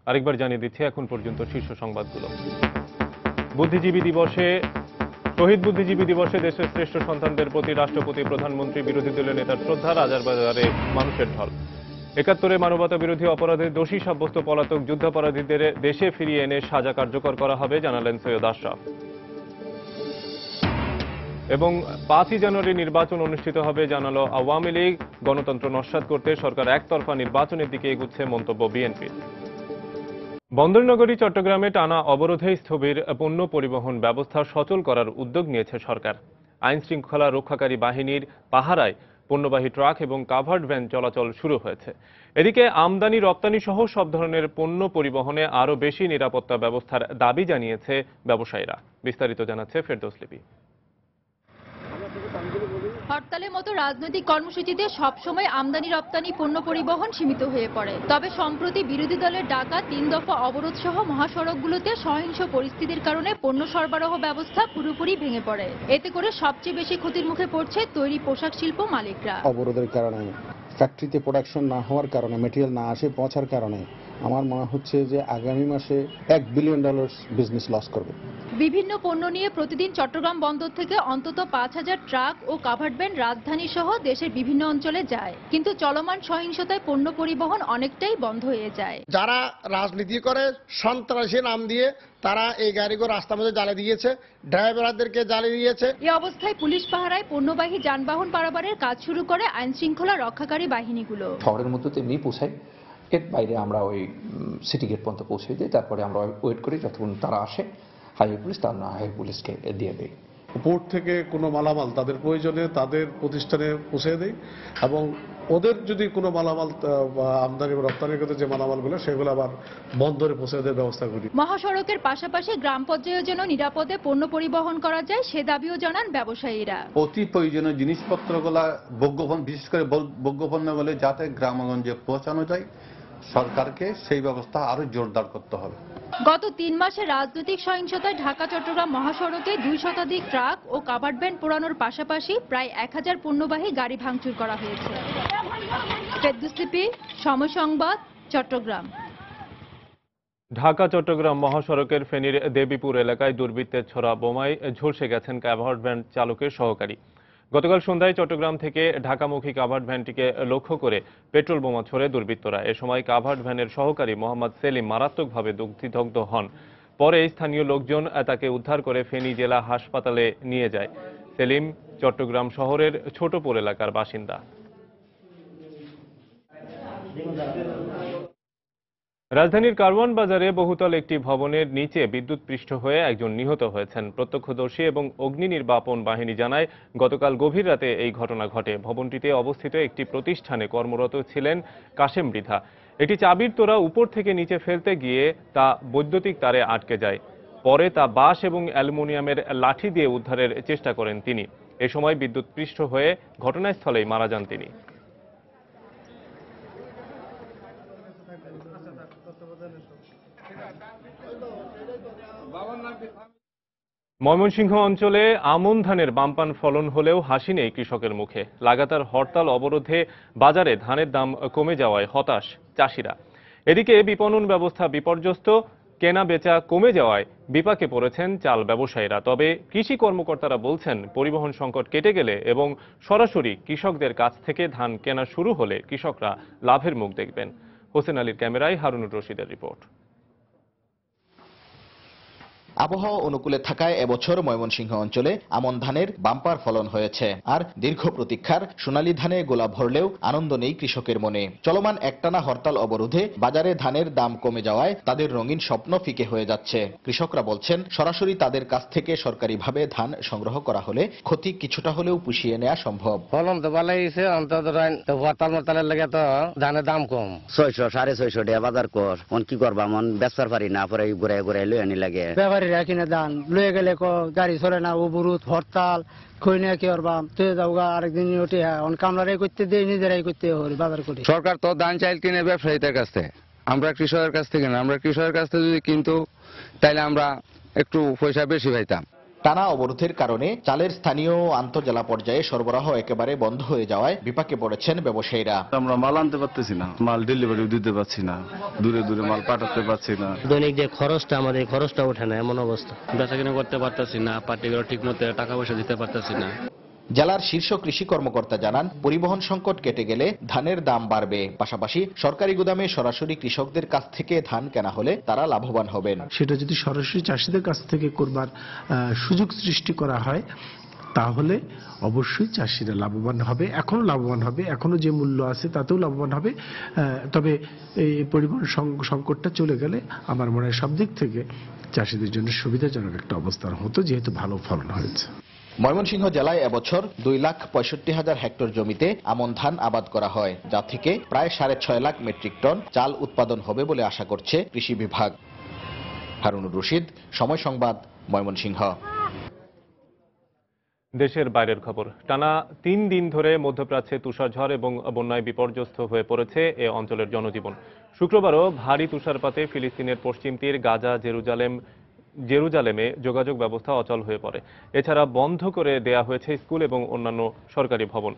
আরেকবার জানিয়ে দিচ্ছি এখন পর্যন্ত শীর্ষ সংবাদগুলো। বুদ্ধিজীবী দিবসে শহীদ বুদ্ধিজীবী দিবসে দেশের শ্রেষ্ঠ সন্তানদের প্রতি রাষ্ট্রপতি, প্রধানমন্ত্রী, বিরোধী দলীয় নেতার শ্রদ্ধা, রাজারবাজারে মানুষের ঢল। ৭১-এ মানবতা বিরোধী অপরাধে দোষী সাব্যস্ত পলাতক যুদ্ধাপরাধীদের দেশে ফিরিয়ে এনে সাজা কার্যকর করা হবে জানালেন সৈয়দ আশরাফ। এবং ৫ই জানুয়ারি নির্বাচন অনুষ্ঠিত হবে জানালো আওয়ামী লীগ। গণতন্ত্র নস্যাৎ করতে সরকার একতরফা নির্বাচনের দিকে এগুচ্ছে মন্তব্য বিএনপির। বন্দরনগরী চট্টগ্রামে টানা অবরোধে স্থবির পণ্য পরিবহন ব্যবস্থা সচল করার উদ্যোগ নিয়েছে সরকার। আইন শৃঙ্খলা রক্ষাকারী বাহিনীর পাহারায় পণ্যবাহী ট্রাক এবং কাভার্ড ভ্যান চলাচল শুরু হয়েছে। এদিকে আমদানি রপ্তানি সহ সব ধরনের পণ্য পরিবহনে আরও বেশি নিরাপত্তা ব্যবস্থার দাবি জানিয়েছে ব্যবসায়ীরা। বিস্তারিত জানাচ্ছে ফেরদৌস লিপি। হরতালের মতো রাজনৈতিক কর্মসূচিতে সবসময় আমদানি রপ্তানি পণ্য পরিবহন সীমিত হয়ে পড়ে। তবে সম্প্রতি বিরোধী দলের ডাকা ৩ দফা অবরোধ সহ মহাসড়কগুলোতে সহিংস পরিস্থিতির কারণে পণ্য সরবরাহ ব্যবস্থা পুরোপুরি ভেঙে পড়ে। এতে করে সবচেয়ে বেশি ক্ষতির মুখে পড়ছে তৈরি পোশাক শিল্প মালিকরা। অবরোধের কারণে, ফ্যাক্টরিতে প্রোডাকশন না হওয়ার কারণে, মেটেরিয়াল না আসে পৌঁছার কারণে আমার মনে হচ্ছে যে আগামী মাসে $1 বিলিয়ন বিজনেস লস করবে। বিভিন্ন পণ্য নিয়ে প্রতিদিন চট্টগ্রাম বন্দর থেকে অন্তত ৫,০০০ ট্রাক ও কাভার্ড ভ্যান রাজধানী সহ দেশের বিভিন্ন অঞ্চলে যায়, কিন্তু চলমান সহিংসতায় পণ্য পরিবহন অনেকটাই বন্ধ হয়ে যায়। যারা রাজনীতি করে সন্ত্রাসী নাম দিয়ে তারা এই গাড়িগুলো রাস্তার মধ্যে জ্বালিয়ে দিয়েছে, ড্রাইভারদেরকে জ্বালিয়ে দিয়েছে। এই অবস্থায় পুলিশ পাহারায় পণ্যবাহী যানবাহন পারাপারের কাজ শুরু করে আইন শৃঙ্খলা রক্ষাকারী বাহিনীগুলো। শহরের মধ্যে তেমনি পৌঁছায়, এর বাইরে আমরা ওই সিটি গেট পর্যন্ত পৌঁছে দিই, তারপরে আমরা ওয়েট করি যতক্ষণ তারা আসে, হাইওয়ে পুলিশ তার না হাইওয়ে পুলিশকে দিয়ে দেয়। পোর্ট থেকে কোনো মালামাল তাদের প্রয়োজনে তাদের প্রতিষ্ঠানে পৌঁছে দেয় এবং ওদের যদি কোনো মালামাল বা আমদানি বা রপ্তানির ক্ষেত্রে যে মালামালগুলো সেগুলো আবার বন্দরে পৌঁছে দেওয়ার ব্যবস্থা করি। মহাসড়কের পাশাপাশি গ্রাম পর্যায়ে যেন নিরাপদে পণ্য পরিবহন করা যায় সে দাবিও জানান ব্যবসায়ীরা। অতি প্রয়োজনীয় জিনিসপত্রগুলা বিশেষ করে ভোগ্য পণ্যগুলো যাতে গ্রামগঞ্জে পৌঁছানো যায়, সরকারকে সেই ব্যবস্থা আরো জোরদার করতে হবে। গত 3 মাসে রাজনৈতিক সহিংসতায় ঢাকা চট্টগ্রাম মহাসড়কে 2 শতাধিক ট্রাক ও কাভার্ড ভ্যান পোড়ানোর পাশাপাশি প্রায় 1000 পণ্যবাহী গাড়ি ভাঙচুর করা হয়েছে। ফেরদৌস লিপি, সময় সংবাদ, চট্টগ্রাম। ঢাকা চট্টগ্রাম মহাসড়কের ফেনীর দেবীপুর এলাকায় দুর্বৃত্তের ছোড়া বোমায় ঝলসে গেছেন কাভার্ড ভ্যান চালকের সহকারী। গতকাল সন্ধ্যায় চট্টগ্রাম থেকে ঢাকামুখী কাভার্ড ভ্যানটিকে লক্ষ্য করে পেট্রোল বোমা ছোড়ে দুর্বৃত্তরা। এ সময় কাভার্ড ভ্যানের সহকারী মোহাম্মদ সেলিম মারাত্মকভাবে দগ্ধ হন। পরে স্থানীয় লোকজন তাকে উদ্ধার করে ফেনী জেলা হাসপাতালে নিয়ে যায়। সেলিম চট্টগ্রাম শহরের ছোটপুর এলাকার বাসিন্দা। রাজধানীর কারওয়ান বাজারে বহুতল একটি ভবনের নিচে বিদ্যুৎপৃষ্ট হয়ে একজন নিহত হয়েছেন। প্রত্যক্ষদর্শী এবং অগ্নি নির্বাপন বাহিনী জানায়, গতকাল গভীর রাতে এই ঘটনা ঘটে। ভবনটিতে অবস্থিত একটি প্রতিষ্ঠানে কর্মরত ছিলেন কাশেম মৃধা। এটি চাবির তোড়া উপর থেকে নিচে ফেলতে গিয়ে তা বৈদ্যুতিক তারে আটকে যায়। পরে তা বাঁশ এবং অ্যালুমিনিয়ামের লাঠি দিয়ে উদ্ধারের চেষ্টা করেন তিনি। এ সময় বিদ্যুৎপৃষ্ট হয়ে ঘটনাস্থলেই মারা যান তিনি। ময়মনসিংহ অঞ্চলে আমন ধানের বামপান ফলন হলেও হাসি নেই কৃষকের মুখে। লাগাতার হরতাল অবরোধে বাজারে ধানের দাম কমে যাওয়ায় হতাশ চাষিরা। এদিকে বিপণন ব্যবস্থা বিপর্যস্ত, কেনা বেচা কমে যাওয়ায় বিপাকে পড়েছেন চাল ব্যবসায়ীরা। তবে কৃষি কর্মকর্তারা বলছেন, পরিবহন সংকট কেটে গেলে এবং সরাসরি কৃষকদের কাছ থেকে ধান কেনা শুরু হলে কৃষকরা লাভের মুখ দেখবেন। হোসেন আলীর ক্যামেরায় হারুনুর রশিদের রিপোর্ট। আবহাওয়া অনুকূলে থাকায় এবছর ময়মনসিংহ অঞ্চলে আমন ধানের বাম্পার ফলন হয়েছে। আর দীর্ঘ প্রতীক্ষার সোনালী ধানে গোলা ভরলেও আনন্দ নেই কৃষকের মনে। চলমান একটানা হরতাল অবরোধে বাজারে ধানের দাম কমে যাওয়ায় তাদের রঙিন স্বপ্ন ফিকে হয়ে যাচ্ছে। কৃষকরা বলছেন, সরাসরি তাদের কাছ থেকে সরকারিভাবে ধান সংগ্রহ করা হলে ক্ষতি কিছুটা হলেও পুষিয়ে নেওয়া সম্ভব। ফলন তো ভালো হয়েছে, অন্তত হরতাল মরতালের লেগে তো ধানের দাম কম। 600 650 টাকা বাজার কর, কি করবা মন বেচার পারি না, পরে ঘুরে ঘুরে লই আনি লাগে। কিনে দান লয়ে গেলে গাড়ি চলে না, অবরোধ হরতাল কই না কি করবাম, তুই যাও আরেকদিন ওটি কামলারাই করতে দেয়, নিজেরাই করতে হবে বাজার করি। সরকার তো ধান চাইল কিনে ব্যবসায়ীদের কাছ থেকে, আমরা কৃষকের কাছ থেকে না। আমরা কৃষকের কাছ থেকে যদি কিনতো তাইলে আমরা একটু পয়সা বেশি পাইতাম। টানা অবরোধের কারণে চালের স্থানীয় ও আন্তঃজেলা পর্যায়ে সরবরাহ একেবারে বন্ধ হয়ে যাওয়ায় বিপাকে পড়েছেন ব্যবসায়ীরা। আমরা মাল আনতে পারতেছি না, মাল ডেলিভারি দিতে পারছি না, দূরে দূরে মাল পাঠাতে পারছি না। দৈনিক যে খরচটা, আমাদের খরচটা ওঠে না, এমন অবস্থা। বেচা কিনা করতে পারতেছি না, পার্টিগুলো ঠিক মতো টাকা পয়সা দিতে পারতেছি না। জেলার শীর্ষ কৃষি কর্মকর্তা জানান, পরিবহন সংকট কেটে গেলে ধানের দাম বাড়বে। পাশাপাশি সরকারি গুদামে সরাসরি কৃষকদের কাছ থেকে ধান কেনা হলে তারা লাভবান হবেন। সেটা যদি সরাসরি চাষিদের কাছ থেকে করবার সুযোগ সৃষ্টি করা হয়, তাহলে অবশ্যই চাষিরা লাভবান হবে, এখনো লাভবান হবে, এখনো যে মূল্য আছে তাতেও লাভবান হবে। তবে এই পরিবহন সংকটটা চলে গেলে আমার মনে হয় সব দিক থেকে চাষিদের জন্য সুবিধাজনক একটা অবস্থান হতো, যেহেতু ভালো ফলন হয়েছে। ময়মনসিংহ জেলায় এবছর 2,65,000 হেক্টর জমিতে আমন ধান আবাদ করা হয়, যা থেকে প্রায় 6.5 লাখ মেট্রিক টন চাল উৎপাদন হবে বলে আশা করছে কৃষি বিভাগ। হারুনুর রশিদ, সময় সংবাদ, ময়মনসিংহ। দেশের বাইরের খবর। টানা 3 দিন ধরে মধ্যপ্রাচ্যে তুষারঝড় এবং বন্যায় বিপর্যস্ত হয়ে পড়েছে এ অঞ্চলের জনজীবন। শুক্রবারও ভারী তুষারপাতে ফিলিস্তিনের পশ্চিম তীর গাজা জেরুজালেমে যোগাযোগ ব্যবস্থা অচল হয়ে পড়ে। এছাড়া বন্ধ করে দেয়া হয়েছে স্কুল এবং অন্যান্য সরকারি ভবন।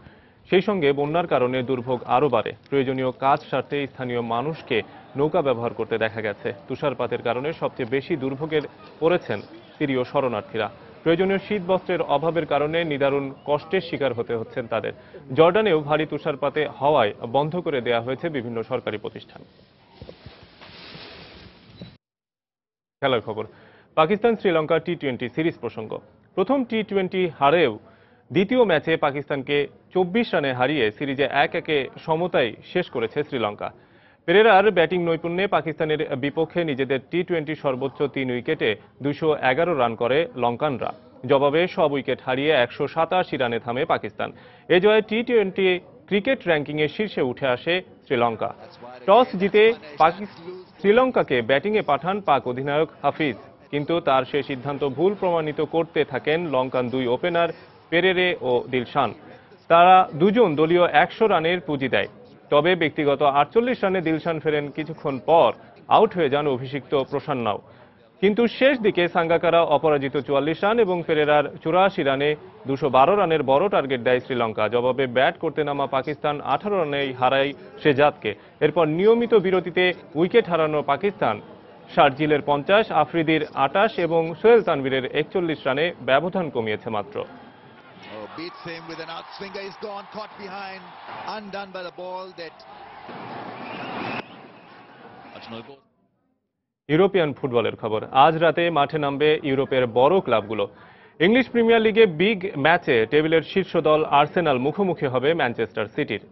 সেই সঙ্গে বন্যার কারণে দুর্ভোগ আরও বাড়ে। প্রয়োজনীয় কাজ সারতে স্থানীয় মানুষকে নৌকা ব্যবহার করতে দেখা গেছে। তুষারপাতের কারণে সবচেয়ে বেশি দুর্ভোগের পড়েছেন সিরীয় শরণার্থীরা। প্রয়োজনীয় শীত বস্ত্রের অভাবের কারণে নিদারুণ কষ্টের শিকার হতে হচ্ছেন তাদের। জর্ডানেও ভারী তুষারপাতে হওয়ায় বন্ধ করে দেয়া হয়েছে বিভিন্ন সরকারি প্রতিষ্ঠান। খেলার খবর। পাকিস্তান শ্রীলঙ্কা টি-20 সিরিজ প্রসঙ্গ। প্রথম টি-20 হারেও দ্বিতীয় ম্যাচে পাকিস্তানকে 24 রানে হারিয়ে সিরিজে 1-1 সমতায় শেষ করেছে শ্রীলঙ্কা। পেরেরার ব্যাটিং নৈপুণ্যে পাকিস্তানের বিপক্ষে নিজেদের টি-20 সর্বোচ্চ 3 উইকেটে 211 রান করে লঙ্কানরা। জবাবে সব উইকেট হারিয়ে 187 রানে থামে পাকিস্তান। এ জয়ে টি-20 ক্রিকেট র্যাঙ্কিংয়ে শীর্ষে উঠে আসে শ্রীলঙ্কা। টস জিতে শ্রীলঙ্কাকে ব্যাটিংয়ে পাঠান পাক অধিনায়ক হাফিজ, কিন্তু তার সে সিদ্ধান্ত ভুল প্রমাণিত করতে থাকেন লঙ্কান দুই ওপেনার পেরেরে ও দিলশান। তারা দুজন দলীয় 100 রানের পুঁজি দেয়। তবে ব্যক্তিগত 48 রানে দিলশান ফেরেন কিছুক্ষণ পর আউট হয়ে যান অভিষিক্ত প্রসন্নাও। কিন্তু শেষ দিকে সাঙ্গাকারা অপরাজিত 44 রান এবং পেরেরার 84 রানে 212 রানের বড় টার্গেট দেয় শ্রীলঙ্কা। জবাবে ব্যাট করতে নামা পাকিস্তান 18 রানেই হারায় শেজাদকে। এরপর নিয়মিত বিরতিতে উইকেট হারানো পাকিস্তান শারজিলের 50, আফ্রিদির 28 এবং সোহেল তানভীরের 41 রানে ব্যবধান কমিয়েছে মাত্র। ইউরোপিয়ান ফুটবলের খবর। আজ রাতে মাঠে নামবে ইউরোপের বড় ক্লাবগুলো। ইংলিশ প্রিমিয়ার লিগে বিগ ম্যাচে টেবিলের শীর্ষ দল আর্সেনাল মুখোমুখি হবে ম্যানচেস্টার সিটির।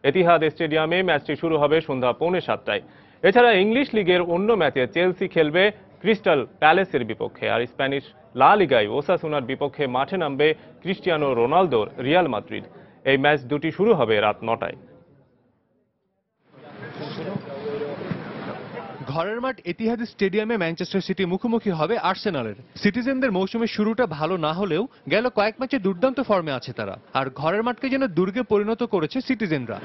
এতিহাদ স্টেডিয়ামে ম্যাচটি শুরু হবে সন্ধ্যা 6:45টায়। এছাড়া ইংলিশ লিগের অন্য ম্যাচে চেলসি খেলবে ক্রিস্টাল প্যালেসের বিপক্ষে, আর স্প্যানিশ লা লিগায় ওসাসুনার বিপক্ষে মাঠে নামবে ক্রিস্টিয়ানো রোনালদোর রিয়াল মাদ্রিদ। এই ম্যাচ দুটি শুরু হবে রাত 9টায়। ঘরের মাঠ এতিহাদ স্টেডিয়ামে ম্যানচেস্টার সিটি মুখোমুখি হবে আর্সেনালের। সিটিজেনদের মৌসুমের শুরুটা ভালো না হলেও গেল কয়েক ম্যাচে দুর্দান্ত ফর্মে আছে তারা, আর ঘরের মাঠকে যেন দুর্গে পরিণত করেছে সিটিজেনরা।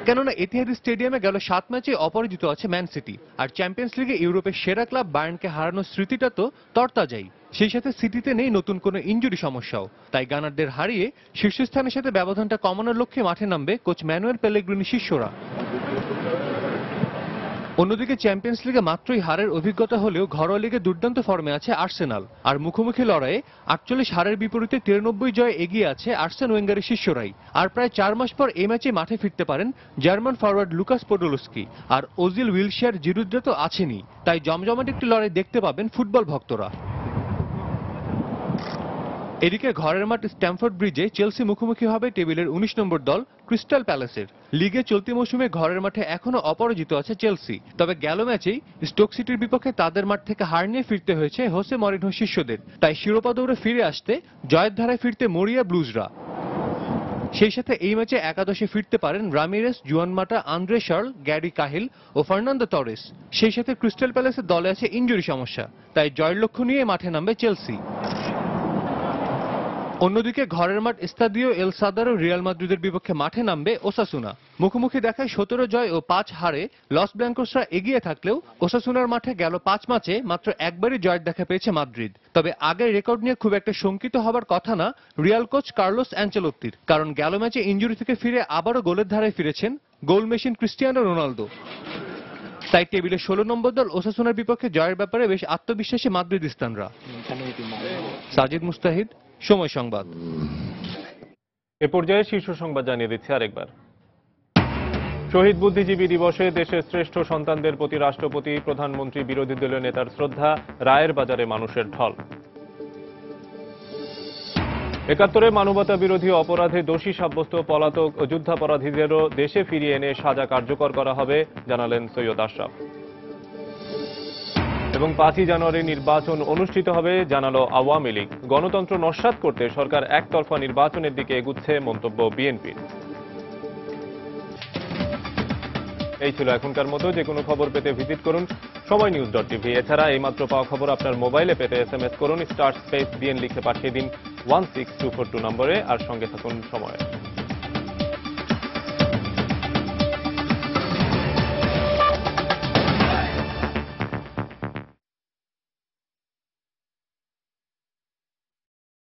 কেননা এতিহাদ স্টেডিয়ামে গেল 7 ম্যাচে অপরাজিত আছে ম্যান সিটি, আর চ্যাম্পিয়ন্স লিগে ইউরোপের সেরা ক্লাব বায়ার্নকে হারানোর স্মৃতিটা তো তরতাজাই। সেই সাথে সিটিতে নেই নতুন কোনো ইনজুরি সমস্যাও, তাই গানারদের হারিয়ে শীর্ষস্থানের সাথে ব্যবধানটা কমানোর লক্ষ্যে মাঠে নামবে কোচ ম্যানুয়েল পেলেগ্রিনি শিষ্যরা। অন্যদিকে চ্যাম্পিয়ন্স লিগে মাত্রই হারের অভিজ্ঞতা হলেও ঘরোয়া লিগে দুর্দান্ত ফর্মে আছে আর্সেনাল, আর মুখোমুখি লড়াইয়ে 48 হারের বিপরীতে 93 জয়ে এগিয়ে আছে আর্সেন ওয়েঙ্গারের শিষ্যরাই। আর প্রায় 4 মাস পর এই ম্যাচে মাঠে ফিরতে পারেন জার্মান ফরওয়ার্ড লুকাস পোডোলস্কি, আর ওজিল উইলশিয়ার জিরুদ্রা তো আছেনই, তাই জমজমাট একটি লড়াই দেখতে পাবেন ফুটবল ভক্তরা। এদিকে ঘরের মাঠ স্ট্যামফোর্ড ব্রিজে চেলসি মুখোমুখি হবে টেবিলের 19 নম্বর দল ক্রিস্টাল প্যালেসের। লিগে চলতি মৌসুমে ঘরের মাঠে এখনো অপরাজিত আছে চেলসি, তবে গেল ম্যাচেই স্টোক সিটির বিপক্ষে তাদের মাঠ থেকে হার নিয়ে ফিরতে হয়েছে হোসে মরিনহো শিষ্যদের। তাই শিরোপা দৌড়ে ফিরে আসতে জয়ের ধারায় ফিরতে মরিয়া ব্লুজরা। সেই সাথে এই ম্যাচে একাদশে ফিরতে পারেন রামিরেস, জুয়ান মাটা, আন্দ্রে শার্ল, গ্যারি কাহিল ও ফার্নান্দো তরেস। সেই সাথে ক্রিস্টাল প্যালেসের দলে আছে ইনজুরি সমস্যা, তাই জয়ের লক্ষ্য নিয়ে মাঠে নামবে চেলসি। অন্যদিকে ঘরের মাঠ এস্তাদিও এল সাদারো রিয়াল মাদ্রিদের বিপক্ষে মাঠে নামবে ওসাসুনা। মুখোমুখি দেখায় 17 জয় ও 5 হারে লস ব্ল্যাঙ্কোসরা এগিয়ে থাকলেও ওসাসুনার মাঠে গেল 5 ম্যাচে মাত্র একবারই জয়ের দেখা পেয়েছে মাদ্রিদ। তবে আগের রেকর্ড নিয়ে খুব একটা শঙ্কিত হবার কথা না রিয়াল কোচ কার্লোস অ্যাঞ্চেলোত্তির, কারণ গেল ম্যাচে ইনজুরি থেকে ফিরে আবারও গোলের ধারায় ফিরেছেন গোল মেশিন ক্রিস্টিয়ানো রোনালদো। তাই টেবিলে 16 নম্বর দল ওসাসুনার বিপক্ষে জয়ের ব্যাপারে বেশ আত্মবিশ্বাসী মাদ্রিদিস্তানরা। সাজিদ মুস্তাহিদ, সময় সংবাদ। এ পর্যায়ে শীর্ষ সংবাদ জানিয়ে দিচ্ছে আরেকবার। শহীদ বুদ্ধিজীবী দিবসে দেশের শ্রেষ্ঠ সন্তানদের প্রতি রাষ্ট্রপতি, প্রধানমন্ত্রী, বিরোধী দলীয় নেতার শ্রদ্ধা, রায়ের বাজারে মানুষের ঢল। ৭১ মানবতা বিরোধী অপরাধে দোষী সাব্যস্ত পলাতক ও যুদ্ধাপরাধীদেরও দেশে ফিরিয়ে এনে সাজা কার্যকর করা হবে, জানালেন সৈয়দ আশরাফ। এবং 5ই জানুয়ারি নির্বাচন অনুষ্ঠিত হবে, জানালো আওয়ামী লীগ। গণতন্ত্র নস্যাৎ করতে সরকার একতরফা নির্বাচনের দিকে এগুচ্ছে, মন্তব্য বিএনপির। এই ছিল এখনকার মতো। যে কোনো খবর পেতে ভিজিট করুন সময়নিউজ.tv। এছাড়া এইমাত্র পাওয়া খবর আপনার মোবাইলে পেতে SMS করুন *BN লিখে পাঠিয়ে দিন 16242 নম্বরে, আর সঙ্গে থাকুন সময়।